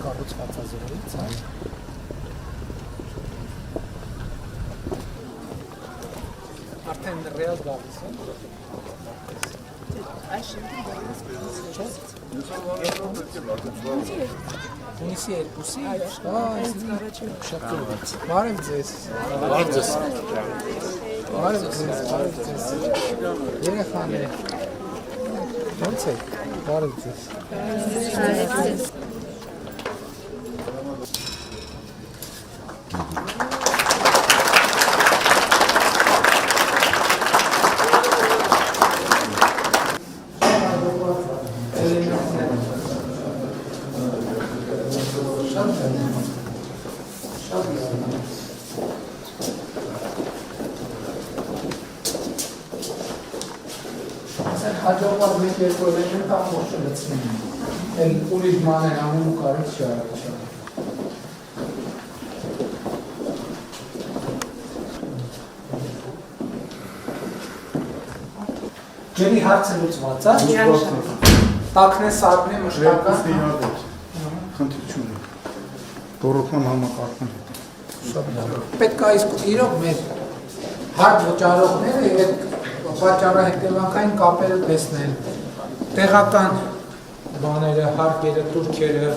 կառուցված է զորից, արդեն ռեալ գալիս է։ Այս շենքը գալիս Ունիսի երկուսի, շատ կողից։ Բարև ձեզ։ Բարև ձեզ։ Բարև ձեզ, բարև ձեզ։ Երեխաներ։ Ոնց եք։ Բարև ձեզ։ Բարև ձեզ։ Հաջողված մեկ երկու են կամ ոչը լցնեն, են ուրիշ ման են անում ու կարից շարաչան։ Ջերի հարցը լուծված է, տակն է սարքն է մշտական։ Խնդիր չունի, դորոտման համակարգն հետ։ Պետք է իսկ իրոք մեր հարկ վճարողները և վաճառահետևանքային կապերը տեսնել, տեղական բաները, հարկերը, տուրքերը,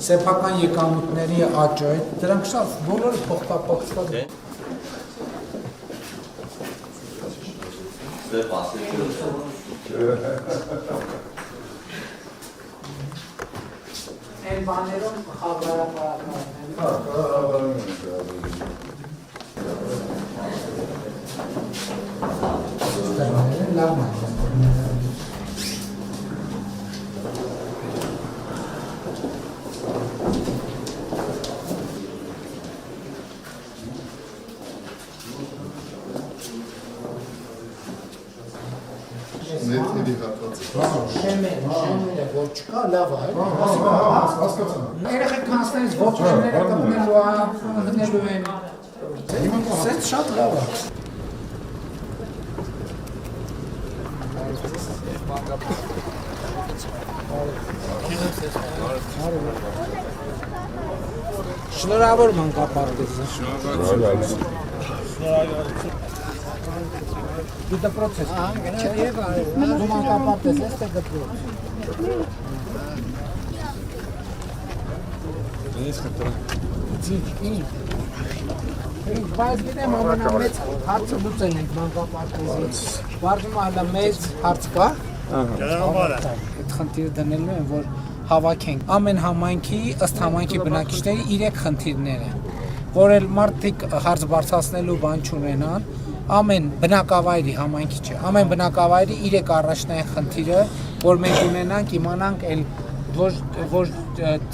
սեփական եկամուտների աճը, դրանք շատ բոլորը փոխկապակցված են։ Այն բաներում խաղարապարակներն լավ է։ Նետների հատված։ Շեմերը որ չկա, լավ է։ Երեխեք կանցներից ոտքները կպնելու են։ Սենց շատ լավ է։ Շնորհավոր մանկապարտեզ։ Դու դպրոց ես։ Դու մանկապարտեզ ես, թե դպրոց։ Բայց գիտեմ ամենամեծ հարցը լուծել ենք մանկապարտեզից։ Վարդում այլը մեծ հարց կա։ Այդ խնդիրը դնելու են, որ հավաքենք ամեն համայնքի ըստ համայնքի բնակիչների 3 խնդիրներ են, որ էլ մարդիկ հարց բարձրացնելու բան չունենան, ամեն բնակավայրի համայնքի չէ, ամեն բնակավայրի 3 առաջնային խնդիրը, որ մենք ունենանք, իմանանք էլ որ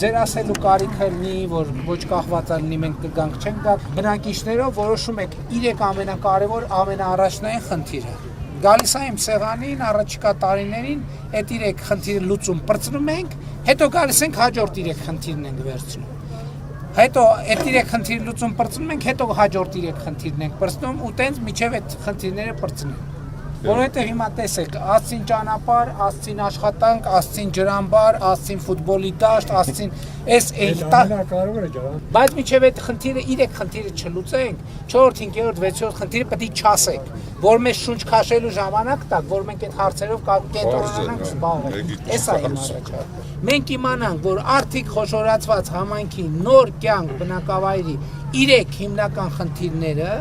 ձեր ասելու կարիքը լինի, որ ոչ կախված լինի, մենք կգանք չենք գա, բնակիչներով որոշում եք 3 ամենակարևոր ամենաառաջնային խնդիրը։ Գալիս է իմ սեղանին, առաջիկա տարիներին այդ 3 խնդիրը լուծում պրծնում ենք, հետո գալիս ենք հաջորդ 3 խնդիրն ենք վերցնում։ Հետո այդ 3 խնդիրը լուծում պրծնում ենք, հետո հաջորդ 3 խնդիրն ենք պրծնում ու տենց միջև այդ խնդիրները պրծնում։ Որովհետև հիմա տեսեք, ասցին ճանապարհ, ասցին աշխատանք, ասցին ջրամբար, ասցին ֆուտբոլի դաշտ, ասցին էս կարևոր է ջան։ Բայց միջև այդ խնդիրը 3 խնդիրը չլուծենք, 4-րդ, 5-րդ, 6-րդ խնդիրը պետք է չասենք, որ մեզ շունչ քաշելու ժամանակ տակ, որ մենք այդ հարցերով կենտրոնանանք զբաղվենք։ Էս է իմ առաջարկը։ Մենք իմանանք, որ արդիկ խոշորացված համայնքի նոր կյանք բնակավայրի 3 հիմնական խնդիրները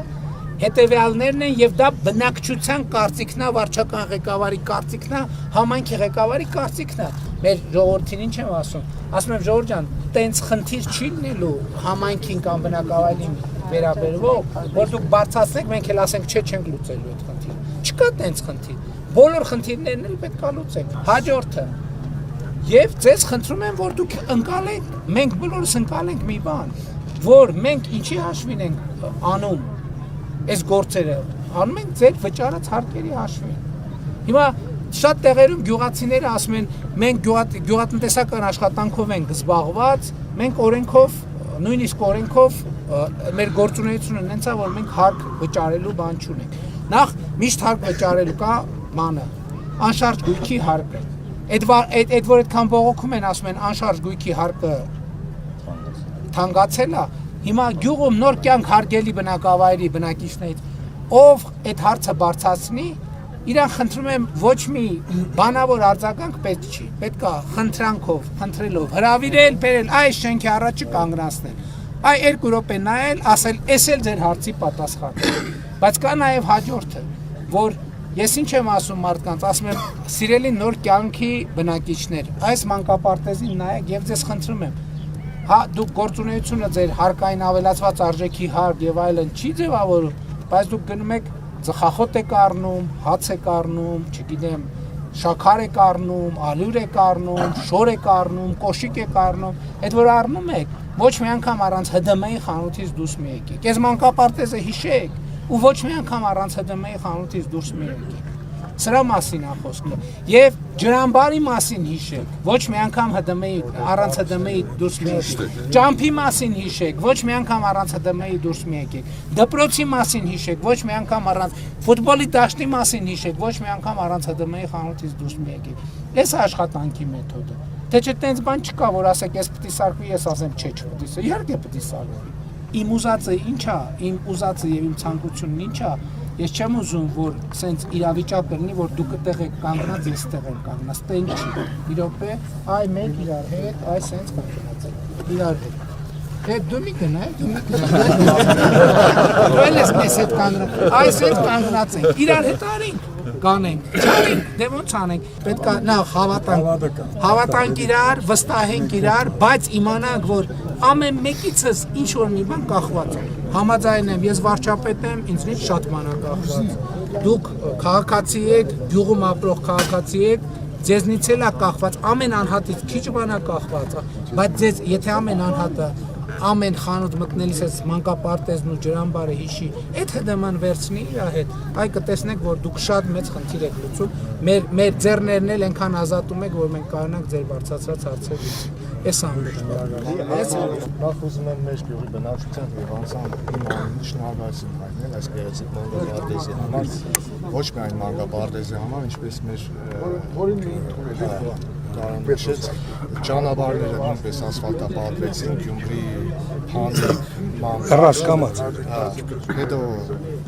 հետևյալներն են եւ դա բնակչության կարծիքն է, վարչական ղեկավարի կարծիքն է, համայնքի ղեկավարի կարծիքն է։ Մեր ժողովրդին ինչ եմ ասում եմ ժողովուրդ ջան, տենց խնդիր չի լինելու համայնքին կամ բնակավայրին վերաբերվող, որ դուք բարձրացնեք, մենք էլ ասենք չէ, չենք լուծելու այդ խնդիրը։ Չկա տենց խնդիր։ Բոլոր խնդիրներն էլ պետք է լուծենք։ Հաջորդը եւ ձեզ խնդրում եմ, որ դուք ընկալեք, մենք բոլորս ընկալենք մի բան, որ մենք ինչի հաշվին ենք անում այս գործերը անում ենք ձեր վճարած հարկերի հաշվին։ Հիմա շատ տեղերում գյուղացիները ասում են, մենք գյուղատնտեսական աշխատանքով ենք զբաղված, մենք օրենքով, նույնիսկ օրենքով մեր գործունեությունը նենց է, որ մենք հարկ վճարելու բան չունենք։ Նախ միշտ հարկ վճարելու կա բանը, անշարժ գույքի հարկը։ Այդ որ այդքան բողոքում են, ասում են անշարժ գույքի հարկը թանկացել է, հիմա գյուղում նոր կյանք հարգելի բնակավայրի բնակիչներից, ով այդ հարցը բարձրացնի, իրան խնդրում եմ ոչ մի բանավոր արձագանք պետք չի, պետք է խնդրանքով, խնդրելով հրավիրել, բերել այս շենքի առաջը կանգնացնել, այ 2 րոպե նայել, ասել, էս էլ ձեր հարցի պատասխանն է, բայց կա նաև հաջորդը, որ ես ինչ եմ ասում մարդկանց, ասում եմ, սիրելի նոր կյանքի բնակիչներ, այս մանկապարտեզին նայեք եւ ձեզ խնդրում եմ, հա դուք գործունեությունը ձեր հարկային ավելացված արժեքի հարկ եւ այլն չի ձևավորում, բայց դուք գնում եք ծխախոտ եք առնում, հաց եք առնում, չգիտեմ, շաքար եք առնում, ալյուր եք առնում, շոր եք առնում, կոշիկ եք առնում, այդ որ առնում եք, ոչ մի անգամ առանց ՀԴՄ-ի խանութից դուրս մի եկեք։ Այս մանկապարտեզը հիշեք, ու ոչ մի անգամ առանց ՀԴՄ-ի խանութից դուրս մի եկեք։ Սրա մասին է խոսքը։ Եվ ջրամբարի մասին հիշեք, ոչ մի անգամ ՀԴՄ-ի առանց ՀԴՄ-ի դուրս մի եկեք։ Ճամփի մասին հիշեք, ոչ մի անգամ առանց ՀԴՄ-ի դուրս մի եկեք։ Դպրոցի մասին հիշեք, ոչ մի անգամ առանց ֆուտբոլի դաշտի մասին հիշեք, ոչ մի անգամ առանց ՀԴՄ-ի խանութից դուրս մի եկեք։ Այս է աշխատանքի մեթոդը։ Թե չէ տենց բան չկա, որ ասեք, ես պիտի սարքվի, ես ասեմ, չէ, չպիտի սարքվի։ Իհարկե պիտի սարքվի։ Իմ ուզածը ինչ է, իմ ուզածը եւ իմ ցանկությունն ինչ է, ես չեմ ուզում, որ սենց իրավիճակ լինի, որ դուք այդտեղ եք կանգնած, ես այդտեղ եմ կանգնած, տեն չի։ Մի րոպե, այ մենք իրար հետ, այ սենց կանգնած ենք։ Իրար հետ։ Հետ դու մի գնա, դու մի գնա։ Դու ես մեզ հետ կանգնած, այ սենց կանգնած ենք։ Իրար հետ արինք, կանենք, չարինք, դե ոնց անենք։ Պետք է նախ հավատանք իրար, վստահենք իրար, բայց իմանանք, որ ամեն մեկիցս ինչ որ մի բան կախված է։ Համաձայն եմ, ես վարչապետ եմ, ինձնից շատ բան է կախված։ Դուք քաղաքացի եք, գյուղում ապրող քաղաքացի եք, ձեզնից էլ է կախված, ամեն անհատից քիչ բան է կախված, բայց ձեզ եթե ամեն անհատը ամեն խանութ մտնելիս այս մանկապարտեզն ու ջրամբարը հիշի, այդ ՀԴՄ-ն վերցնի իր հետ, այ կտեսնեք, որ դուք շատ մեծ խնդիր եք լուծում, մեր ձեռներն էլ այնքան ազատում եք, որ մենք կարողանանք ձեր բարձրացած հարցեր լուծել։ Այս ամբողջ բանը։ Նախ ուզում եմ մեր գյուղի բնակչության եւ անձամբ իմ անունից շնորհակալություն հայտնել այս գեղեցիկ մանկապարտեզի համար, ոչ միայն մանկապարտեզի համար, ինչպես մեր Կարանշեց ճանապարհները նույնպես ասֆալտապատվեցին, Գյումրի, Փանիկ, Առած կամած։ Հետո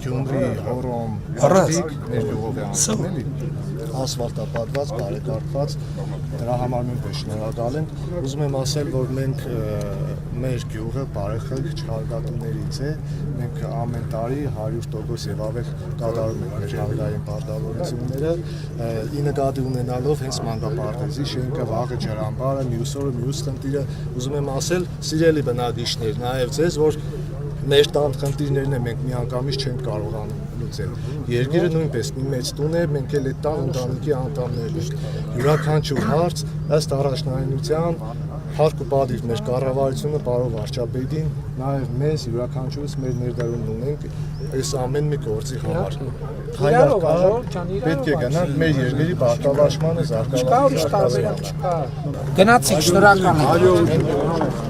Գյումրի, Հորոմ, Արիկ մեր գյուղով է անցել, էլի ասֆալտապատված, բարեկարգված, դրա համար նույնպես շնորհակալ եմ։ Ուզում եմ ասել, որ մենք մեր գյուղը բարեխիղճ չհարգատումներից է, մենք ամեն տարի 100% եւ ավել կատարում ենք մեր ժառանգային պարտավորությունները, ի նկատի ունենալով հենց մանկապարտեզի շենքը, վաղը ջրամբարը, մյուս օրը մյուս խնդիրը, ուզում եմ ասել, սիրելի բնակիչներ, նաեւ ձեզ, որ մեր տան խնդիրներն է մենք միանգամից չենք կարողանում լուծել։ Երկիրը նույնպես մի մեծ տուն է, մենք էլ այդ տան ընտանիքի անդամներն ենք։ Յուրաքանչյուր հարց ըստ առաջնահերթության հարկ ու պատիվ մեր կառավարությունը պարոն վարչապետին, նաև մեզ յուրաքանչյուրս մեր ներդրումն ունենք այս ամեն մի գործի համար։ Պետք է գնանք մեր երկրի բարգավաճմանը, զարգացմանը։ Գնացինք, շնորհակալ եմ։